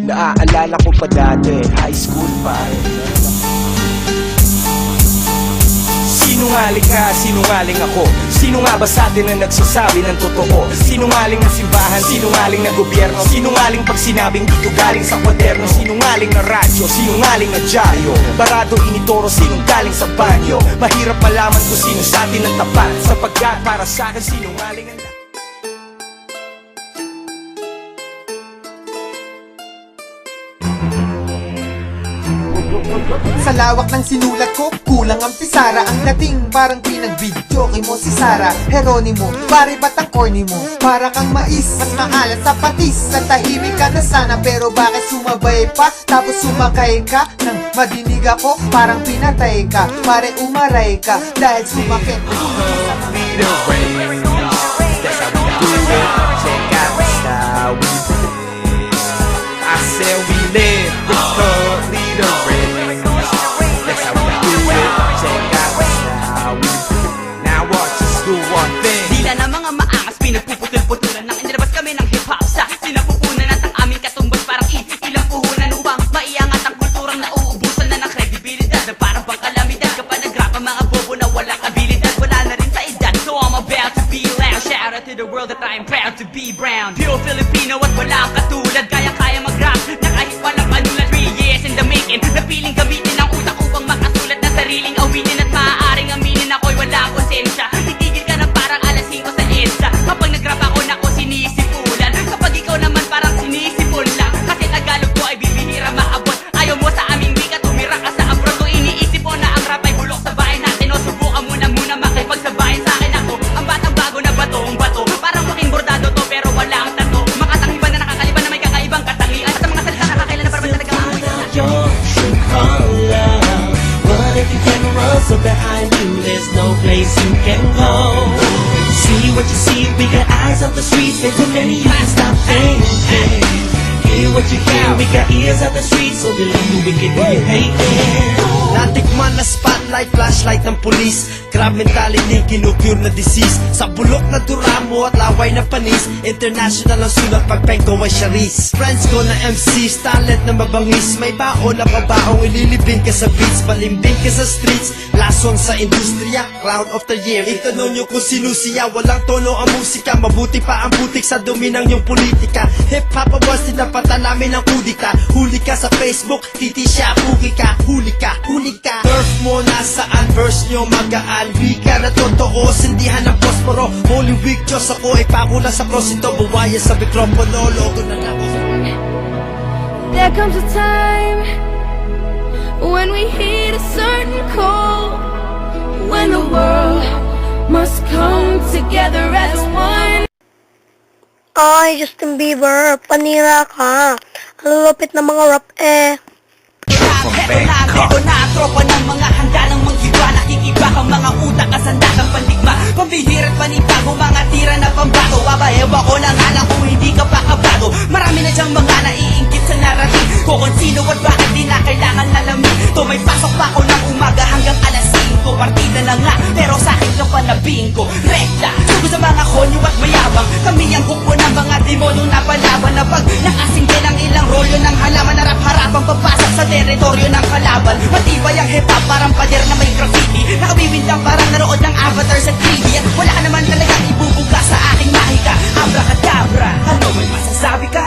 Naaalala ko pa dati, high school pa. Sinungaling ka, sinungaling ako. Sino nga ba sa atin na nagsasabi ng totoo? Sinungaling na simbahan, sinungaling na gobyerno. Sinungaling pag sinabing dito galing sa kwaderno. Sinungaling na radyo, sinungaling na dyaryo. Barado initoro, sinong galing sa banyo. Mahirap malaman kung sino sa atin ang tapat, sapagkat para sa akin sinungaling ang Sa lawak ng sinulat ko, kulang ang pisara. Ang dating parang pinag-video kay mo si Sara Heronimo, pare ba't ang corny mo? Para kang mais, mas maalat sa patis. Sa tahimik ka na sana, pero bakit sumabay pa? Tapos sumakay ka, nang madinig ako, parang pinatay ka. Pare umaray ka, dahil sumakit. I said we live the cult leader race. That's how we do it. Check out how we do it. Now watch us do one thing. Dila na mga maangas, pinagpuputol-putulan nang inilabas kami ng hip-hop sa sinapupunan at ang aming katumbas parang ilang puhunan upang maiangat ang kulturang nauubusan na ng kredibilidad na parang bang kalamidad kapag nag-rap ang mga bobo na walang abilidad. Wala na rin sa edad, so I'm about to be loud. Shout out to the world that I am proud to be brown. Pure Filipino at wala ang katulad, kaya mag-rap na kahit walang panulat. 3 years in the making, napiling gamitin ang utak upang makasulat na sariling awinin. At maaaring aminin ako'y walang konsensya. Titigil ka na parang alas 5 sa EDSA. Kapag nag-rap ako nako sinisipulan, kapag ikaw naman parang sinisipon lang. Kasi Tagalog ko ay bibihira maabot. Ayaw mo sa aming wika, tumira ka sa abroad. O iniisip mo na ang rap ay bulok sa bahay natin. O subukan mo na muna makipagsabayan sa akin ako. Ang batang bago na batong bato, parang mukhang bordado to pero wala ang tato. Makatangiban na nakakaliban na may kakaibang katangian. At sa mga salita nakakailan na parang talagang amoy. But if you can run so behind you, there's no place you can go. See what you see, we got eyes on the streets, and too many you can stop thinking. Hear what you hear, we got ears on the streets, so believe me, we can do you hating. Natikman na spotlight, flashlight ng pulis. Crab mentality, kinukure na disease. Sa bulok na duramo at laway na panis, international ang sulat pag pengko ay sharis. Friends ko na MCs, talent na mabangis. May baon na pabaong, ililibing ka sa beats, palimbing ka sa streets. Lason sa industriya, crowd of the year. Itanong nyo kung sino siya, walang tono ang musika. Mabuti pa ang putik sa dumi ng yung politika. Hip-hop ang boss, tinapatan namin ang kudika. Huli ka sa Facebook, titi siya, puki ka. Huli ka, huli ka. Turf mo nasaan, verse nyo magaan. Wika na totoo, sindihan ng posporo. Holy week, Diyos ako, ipakula sa cross ito. Buwaya sa mikropono, logo na lang. There comes a time when we hit a certain call, when the world must come together as one. Ay, Justin Bieber, panira ka. Ang lulupit ng mga rap eh. Ito na ang tropa ng mga handa ng manghiwa. Nakikiba ang mga utak, kasandatang pandigma. Pambihira't panibago, mga tira na pambato. Abahewa ko na nga lang kung hindi ka pa kabado. Marami na dyang mga naiingkit sa narating ko kung sino at bakit di na kailangan alamin. To may pasok pa ako ng umaga hanggang alas 5. Partida na nga, pero sa akin ka panabing ko. Rekta, sugo sa mga konyo at mayabang. Kami ang hukbo ng mga demonyo na palaban. Na pag nakasingge ng ilang rolyo ng halaman, harap-harapang papasok sa teritoryo ng kalaban. Matibay ang hip-hop, parang pader na may graffiti. Nakabiwindang parang naroon ng avatar sa TV. At wala ka naman talagang ibubuga sa aking mahika. Abracadabra, ano may masasabi ka?